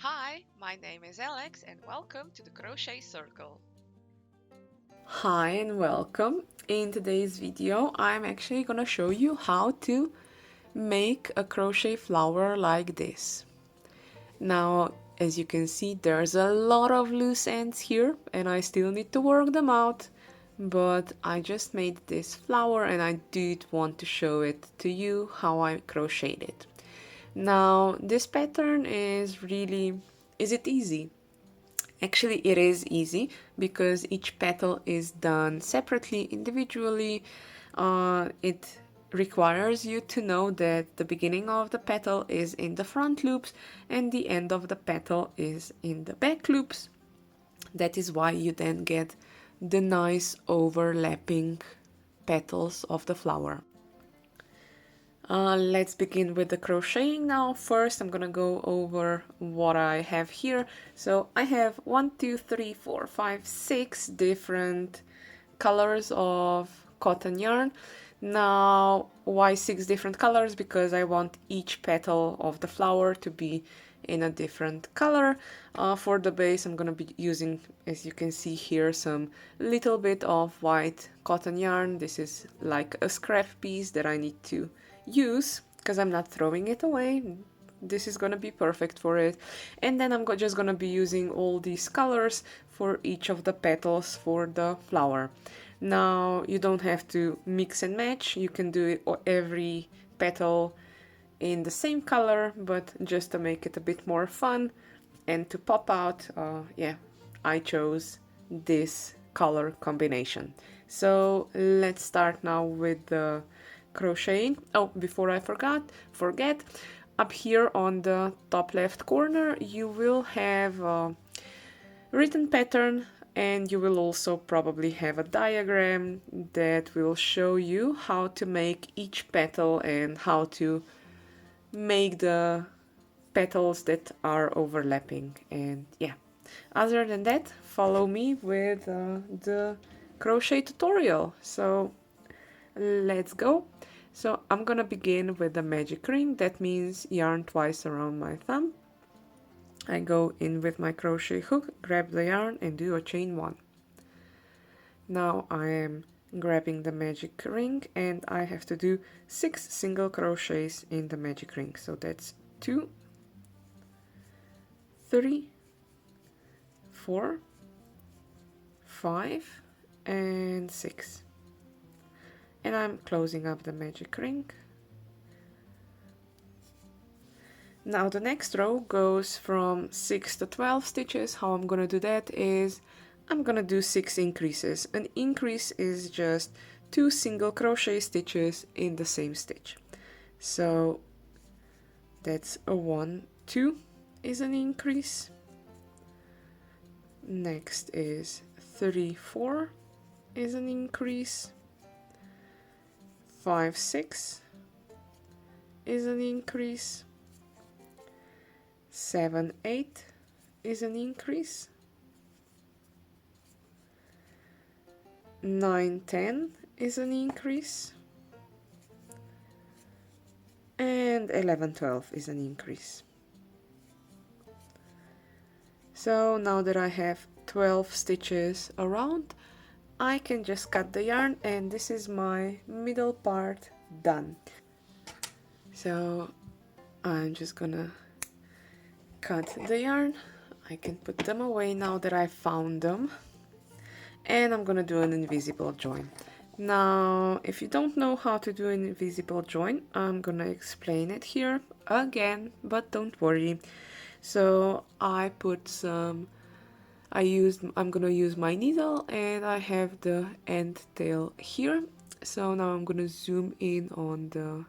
Hi, my name is Alex and welcome to the Crochet Circle. Hi and welcome. In today's video, I'm actually gonna show you how to make a crochet flower like this. Now, as you can see, there's a lot of loose ends here and I still need to work them out, but I just made this flower and I did want to show it to you how I crocheted it. Now, this pattern is it easy? Actually, it is easy because each petal is done separately, individually. It requires you to know that the beginning of the petal is in the front loops and the end of the petal is in the back loops. That is why you then get the nice overlapping petals of the flower. Let's begin with the crocheting now. First, I'm gonna go over what I have here. So I have 6 different colors of cotton yarn. Now, why 6 different colors? Because I want each petal of the flower to be in a different color. For the base, I'm gonna be using, as you can see here, some little bit of white cotton yarn. This is like a scrap piece that I need to use because I'm not throwing it away. This is gonna be perfect for it. And then I'm just gonna be using all these colors for each of the petals for the flower. Now, you don't have to mix and match. You can do it every petal in the same color, but just to make it a bit more fun and to pop out, yeah, I chose this color combination. So let's start now with the crocheting. Oh, before I forget, up here on the top left corner you will have a written pattern and you will also probably have a diagram that will show you how to make each petal and how to make the petals that are overlapping. And yeah, other than that, follow me with the crochet tutorial. So let's go. So I'm gonna begin with the magic ring. That means yarn twice around my thumb. I go in with my crochet hook, grab the yarn and do a chain 1. Now I am grabbing the magic ring and I have to do 6 single crochets in the magic ring. So that's 2, 3, 4, 5 and 6. And I'm closing up the magic ring. Now the next row goes from 6 to 12 stitches. How I'm gonna do that is I'm gonna do 6 increases. An increase is just 2 single crochet stitches in the same stitch. So that's a 1, 2 is an increase. Next is 3, 4 is an increase. 5, 6 is an increase. 7, 8 is an increase. 9, 10 is an increase. And 11, 12 is an increase. So now that I have 12 stitches around, I can just cut the yarn and this is my middle part done. So I'm just gonna cut the yarn. I can put them away now that I found them. And I'm gonna do an invisible join. Now, if you don't know how to do an invisible join, I'm gonna explain it here again, but don't worry. So I put some, I'm gonna use my needle and I have the end tail here. So now I'm gonna zoom in on the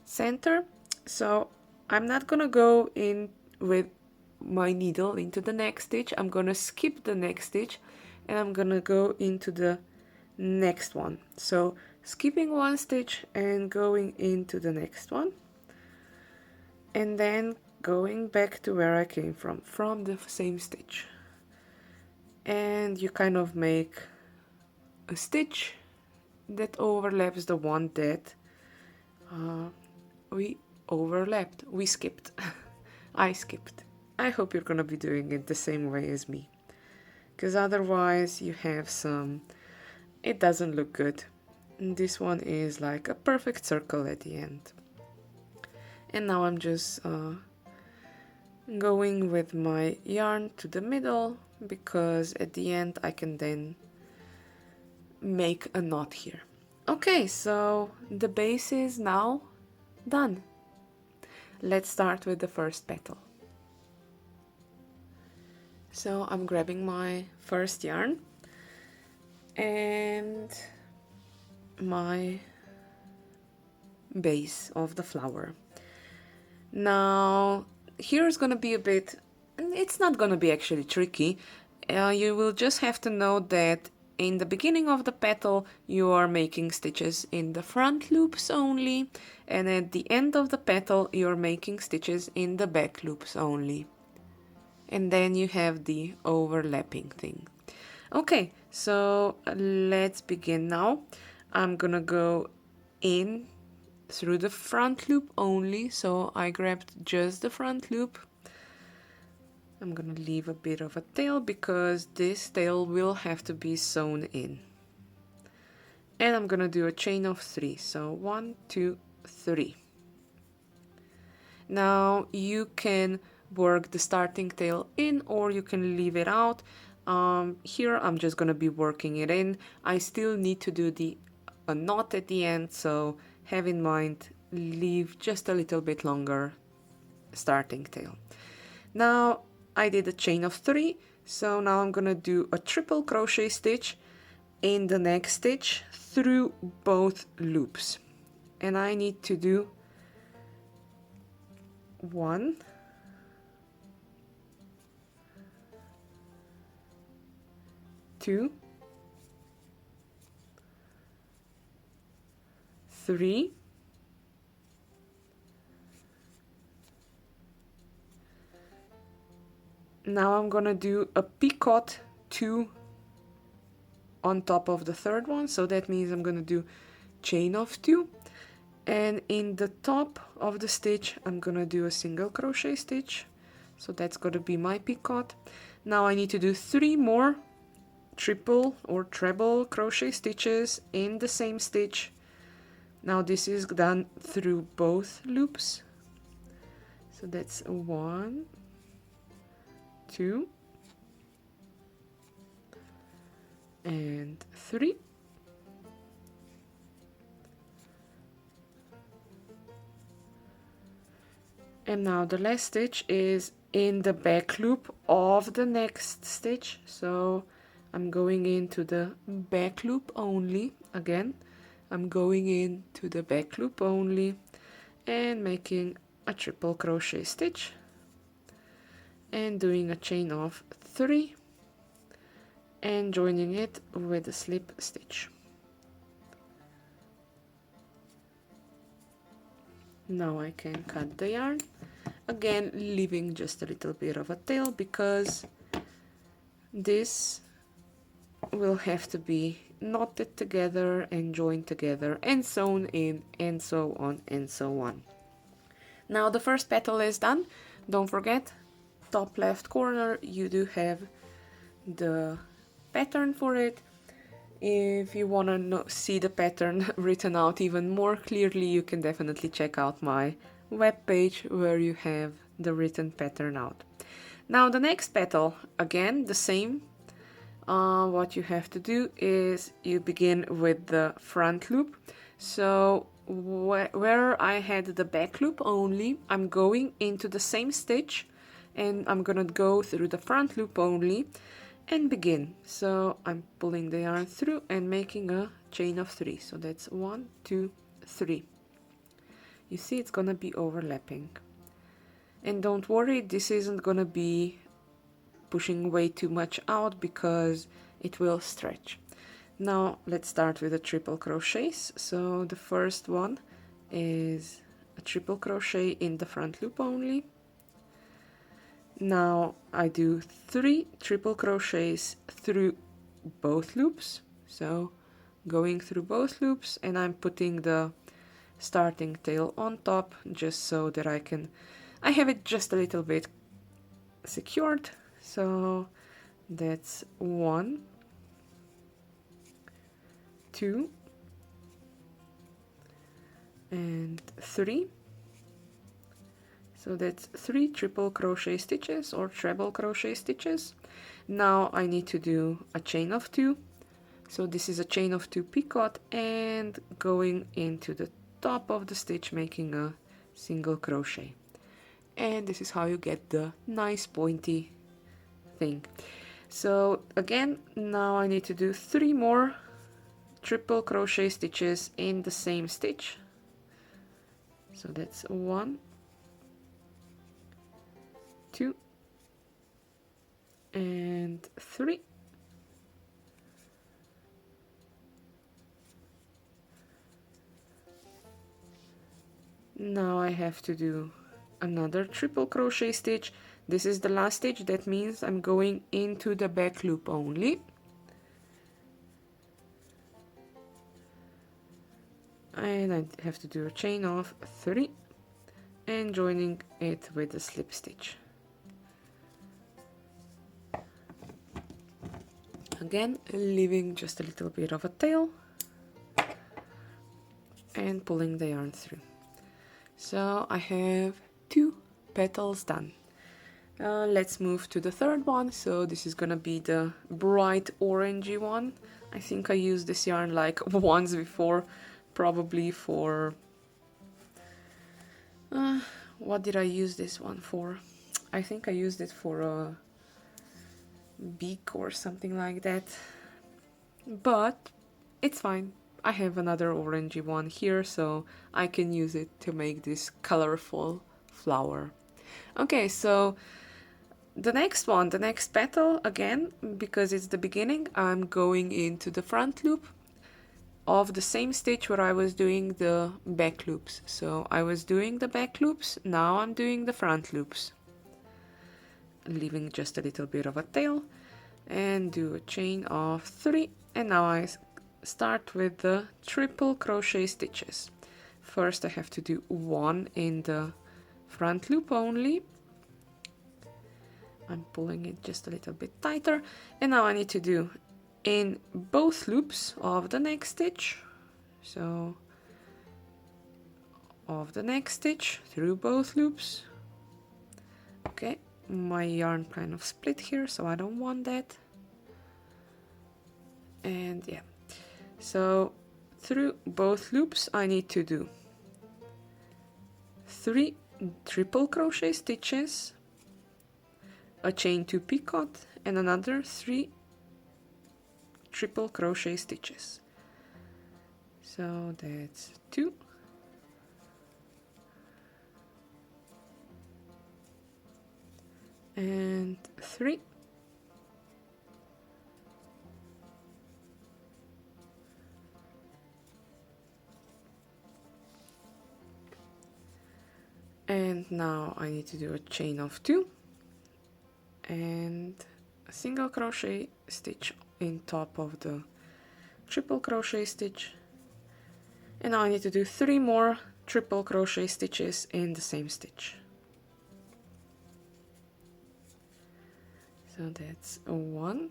center. So I'm not gonna go in with my needle into the next stitch. I'm gonna skip the next stitch and I'm gonna go into the next one. So skipping one stitch and going into the next one and then going back to where I came from the same stitch. And you kind of make a stitch that overlaps the one that we skipped. I skipped. I hope you're gonna be doing it the same way as me, because otherwise you have some, it doesn't look good. And this one is like a perfect circle at the end. And now I'm just going with my yarn to the middle, because at the end I can then make a knot here. Okay, so the base is now done. Let's start with the first petal. So I'm grabbing my first yarn and my base of the flower. Now here's gonna be a bit, it's not gonna be actually tricky. You will just have to know that in the beginning of the petal you are making stitches in the front loops only, and at the end of the petal you're making stitches in the back loops only. And then you have the overlapping thing. Okay, so let's begin now. I'm gonna go in through the front loop only, so I grabbed just the front loop. I'm gonna leave a bit of a tail because this tail will have to be sewn in. And I'm gonna do a chain of 3, so 1, 2, 3. Now you can work the starting tail in, or you can leave it out. Here I'm just gonna be working it in. I still need to do a knot at the end, so have in mind, leave just a little bit longer starting tail. Now I did a chain of 3, so now I'm gonna do a triple crochet stitch in the next stitch through both loops, and I need to do 1, 2, 3, now I'm gonna do a picot 2 on top of the third one, so that means I'm gonna do chain of 2, and in the top of the stitch I'm gonna do a single crochet stitch, so that's gonna be my picot. Now I need to do 3 more triple or treble crochet stitches in the same stitch. Now this is done through both loops, so that's 1, 2, and 3. And now the last stitch is in the back loop of the next stitch, so I'm going into the back loop only. Again, I'm going into the back loop only and making a triple crochet stitch and doing a chain of 3 and joining it with a slip stitch. Now I can cut the yarn, again leaving just a little bit of a tail because this will have to be knotted together and joined together and sewn in, and so on and so on. Now the first petal is done. Don't forget, top left corner you do have the pattern for it. If you want to see the pattern written out even more clearly, you can definitely check out my webpage where you have the written pattern out. Now the next petal, again the same. What you have to do is you begin with the front loop. So where I had the back loop only, I'm going into the same stitch and I'm gonna go through the front loop only and begin. So I'm pulling the yarn through and making a chain of 3. So that's 1, 2, 3. You see it's gonna be overlapping. And don't worry, this isn't gonna be pushing way too much out because it will stretch. Now let's start with the triple crochets. So the first one is a triple crochet in the front loop only. Now I do 3 triple crochets through both loops, so going through both loops, and I'm putting the starting tail on top just so that I have it just a little bit secured. So that's 1, 2, and 3. So that's 3 triple crochet stitches or treble crochet stitches. Now I need to do a chain of 2. So this is a chain of 2 picot and going into the top of the stitch, making a single crochet. And this is how you get the nice pointy thing. So again, now I need to do 3 more triple crochet stitches in the same stitch. So that's 1, 2, and 3. Now I have to do another triple crochet stitch. This is the last stitch, that means I'm going into the back loop only. And I have to do a chain of 3 and joining it with a slip stitch. Again, leaving just a little bit of a tail and pulling the yarn through. So I have 2 petals done. Let's move to the third one. So this is gonna be the bright orangey one. I think I used this yarn like once before, probably for what did I use this one for? I think I used it for a beak or something like that, but it's fine. I have another orangey one here, so I can use it to make this colorful flower. Okay, so the next one, the next petal, again, because it's the beginning, I'm going into the front loop of the same stitch where I was doing the back loops. So I was doing the back loops, now I'm doing the front loops, leaving just a little bit of a tail, and do a chain of 3, and now I start with the triple crochet stitches. First I have to do 1 in the front loop only. I'm pulling it just a little bit tighter, and now I need to do in both loops of the next stitch. So of the next stitch through both loops. Okay, my yarn kind of split here, so I don't want that. And yeah, so through both loops I need to do 3 triple crochet stitches, a chain 2 picot, and another 3 triple crochet stitches. So that's 2, and 3, and now I need to do a chain of 2 and a single crochet stitch in top of the triple crochet stitch, and now I need to do 3 more triple crochet stitches in the same stitch. So that's 1,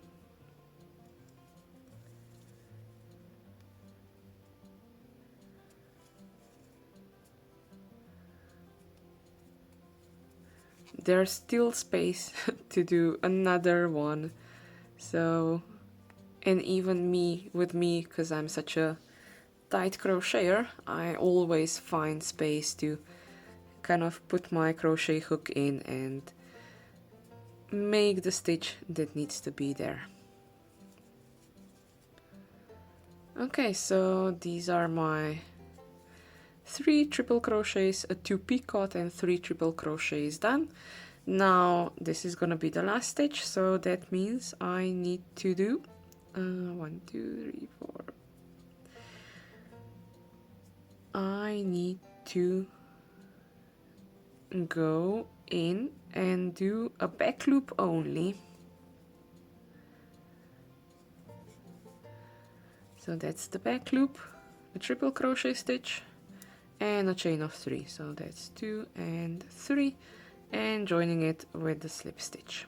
there's still space to do another one, so, and even with me, because I'm such a tight crocheter, I always find space to kind of put my crochet hook in and make the stitch that needs to be there. Okay, so these are my 3 triple crochets, a 2 picot, and 3 triple crochets done. Now this is gonna be the last stitch, so that means I need to do 1, 2, 3, 4. I need to go in and do a back loop only. So that's the back loop, a triple crochet stitch, and a chain of 3. So that's 2 and 3, and joining it with the slip stitch.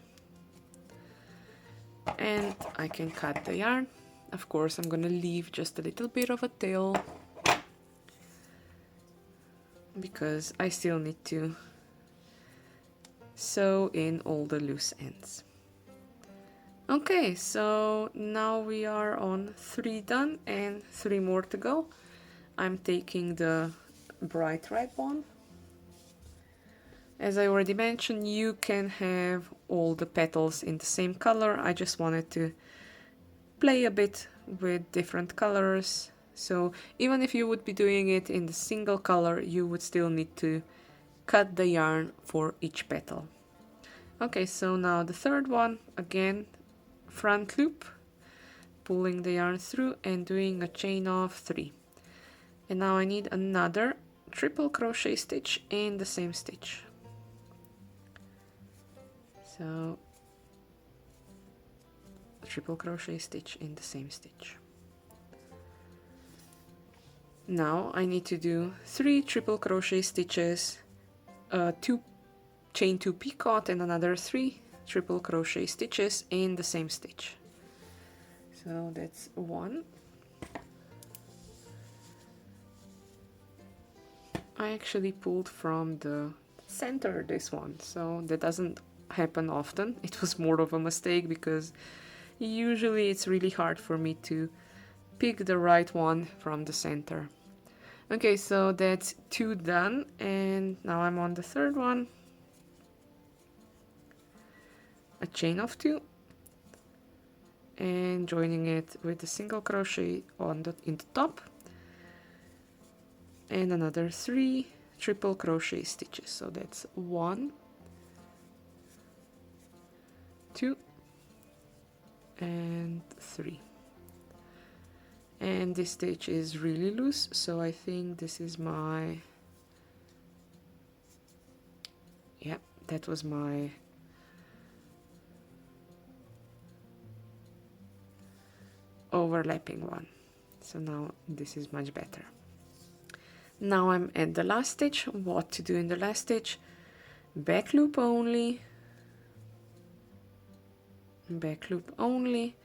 And I can cut the yarn. Of course, I'm gonna leave just a little bit of a tail because I still need to sew in all the loose ends. Okay, so now we are on 3 done and 3 more to go. I'm taking the bright red one. As I already mentioned, you can have all the petals in the same color. I just wanted to play a bit with different colors. So even if you would be doing it in the single color, you would still need to cut the yarn for each petal. Okay, so now the third one, again, front loop, pulling the yarn through and doing a chain of 3. And now I need another triple crochet stitch in the same stitch. So triple crochet stitch in the same stitch. Now I need to do 3 triple crochet stitches, 2 chain 2 picot and another 3 triple crochet stitches in the same stitch. So that's 1. I actually pulled from the center this one, so that doesn't happen often. It was more of a mistake because usually it's really hard for me to pick the right one from the center. Okay, so that's 2 done, and now I'm on the third one. A chain of 2 and joining it with a single crochet in the top and another 3 triple crochet stitches. So that's 1, 2 and 3. And this stitch is really loose, so I think this is my, yeah, that was my overlapping one. So now this is much better. Now I'm at the last stitch. What to do in the last stitch? Back loop only, back loop only,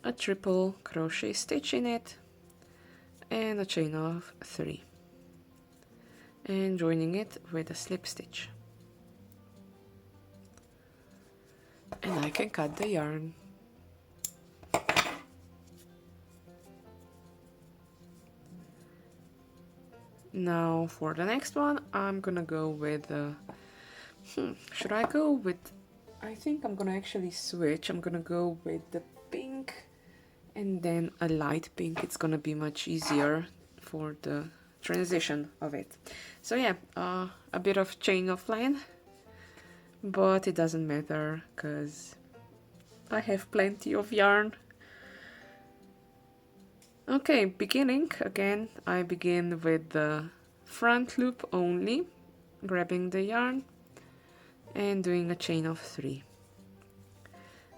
a triple crochet stitch in it and a chain of 3 and joining it with a slip stitch, and I can cut the yarn. Now for the next one I'm gonna go with should I go with, I think I'm gonna actually switch. I'm gonna go with the pink and then a light pink. It's gonna be much easier for the transition of it. So yeah, a bit of chain of line, but it doesn't matter because I have plenty of yarn. Okay, beginning again, I begin with the front loop only, grabbing the yarn and doing a chain of 3.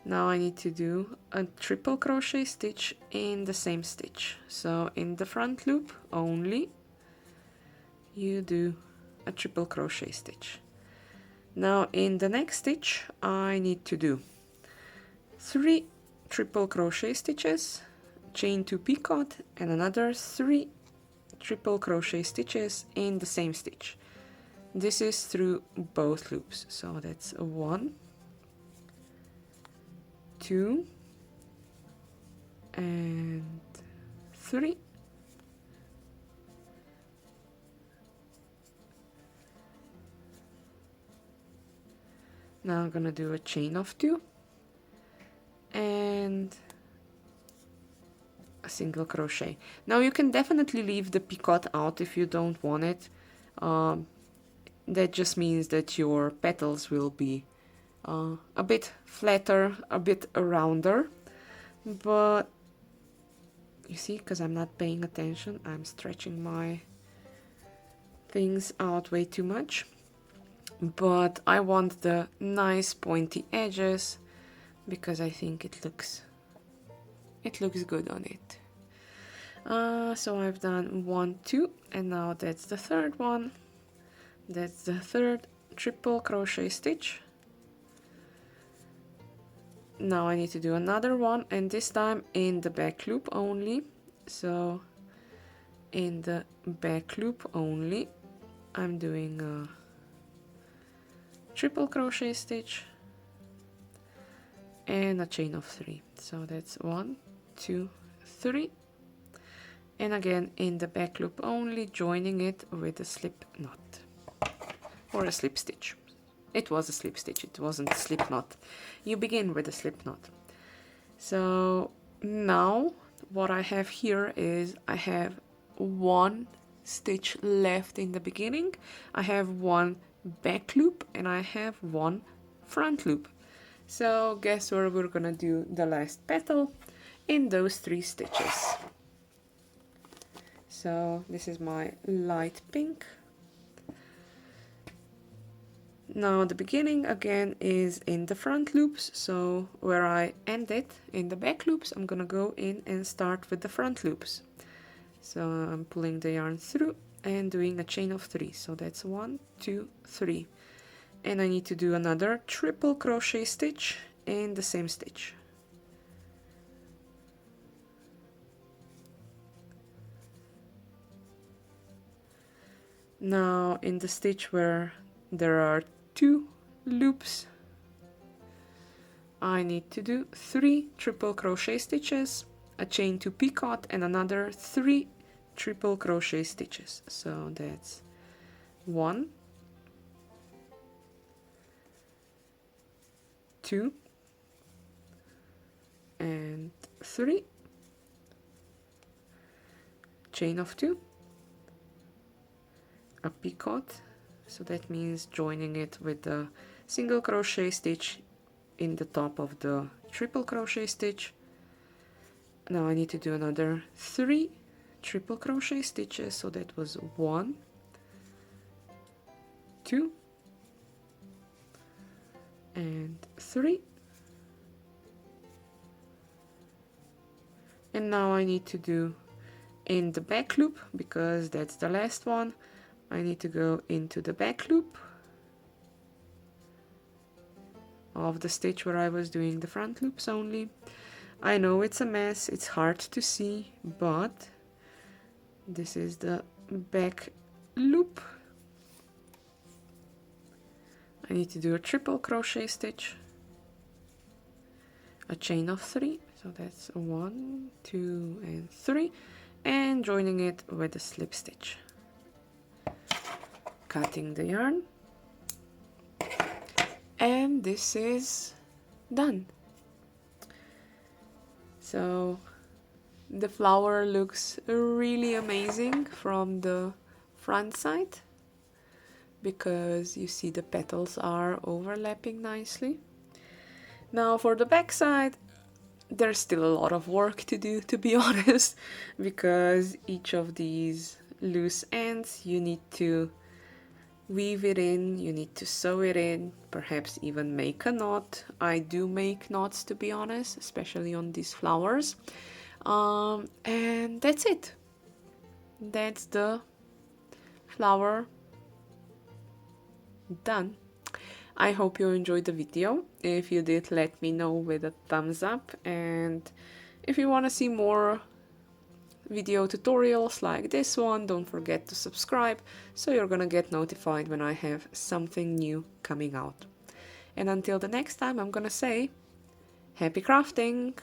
Now I need to do a triple crochet stitch in the same stitch. So in the front loop only, you do a triple crochet stitch. Now in the next stitch, I need to do 3 triple crochet stitches, chain 2 picot and another 3 triple crochet stitches in the same stitch. This is through both loops, so that's 1, 2 and 3. Now I'm gonna do a chain of 2 and a single crochet. Now you can definitely leave the picot out if you don't want it. That just means that your petals will be a bit flatter, a bit rounder, but you see, because I'm not paying attention, I'm stretching my things out way too much. But I want the nice pointy edges because I think it looks good on it. So I've done 1, 2, and now that's the third one. That's the third triple crochet stitch. Now I need to do another one, and this time in the back loop only. So in the back loop only I'm doing a triple crochet stitch and a chain of 3. So that's 1, 2, 3, and again in the back loop only, joining it with a slip knot or a slip stitch. It was a slip stitch, it wasn't a slip knot. You begin with a slip knot. So now what I have here is I have 1 stitch left in the beginning, I have 1 back loop, and I have 1 front loop. So guess where we're gonna do the last petal? In those 3 stitches. So this is my light pink. Now the beginning again is in the front loops, so where I end it in the back loops, I'm gonna go in and start with the front loops. So I'm pulling the yarn through and doing a chain of 3. So that's 1, 2, 3. And I need to do another triple crochet stitch in the same stitch. Now in the stitch where there are 2 loops, I need to do 3 triple crochet stitches, a chain to picot, and another 3 triple crochet stitches. So that's 1, 2, and 3, chain of 2, a picot, so that means joining it with the single crochet stitch in the top of the triple crochet stitch. Now I need to do another 3 triple crochet stitches, so that was 1, 2, and 3. And now I need to do in the back loop, because that's the last one, I need to go into the back loop of the stitch where I was doing the front loops only. I know it's a mess, it's hard to see, but this is the back loop. I need to do a triple crochet stitch, a chain of 3, so that's 1, 2, and 3, and joining it with a slip stitch. Cutting the yarn, and this is done. So the flower looks really amazing from the front side, because you see the petals are overlapping nicely. Now for the back side, there's still a lot of work to do, to be honest, because each of these loose ends you need to weave it in, you need to sew it in, perhaps even make a knot. I do make knots, to be honest, especially on these flowers. And that's it. That's the flower done. I hope you enjoyed the video. If you did, let me know with a thumbs up, and if you want to see more video tutorials like this one, don't forget to subscribe, so you're gonna get notified when I have something new coming out. And until the next time, I'm gonna say happy crafting!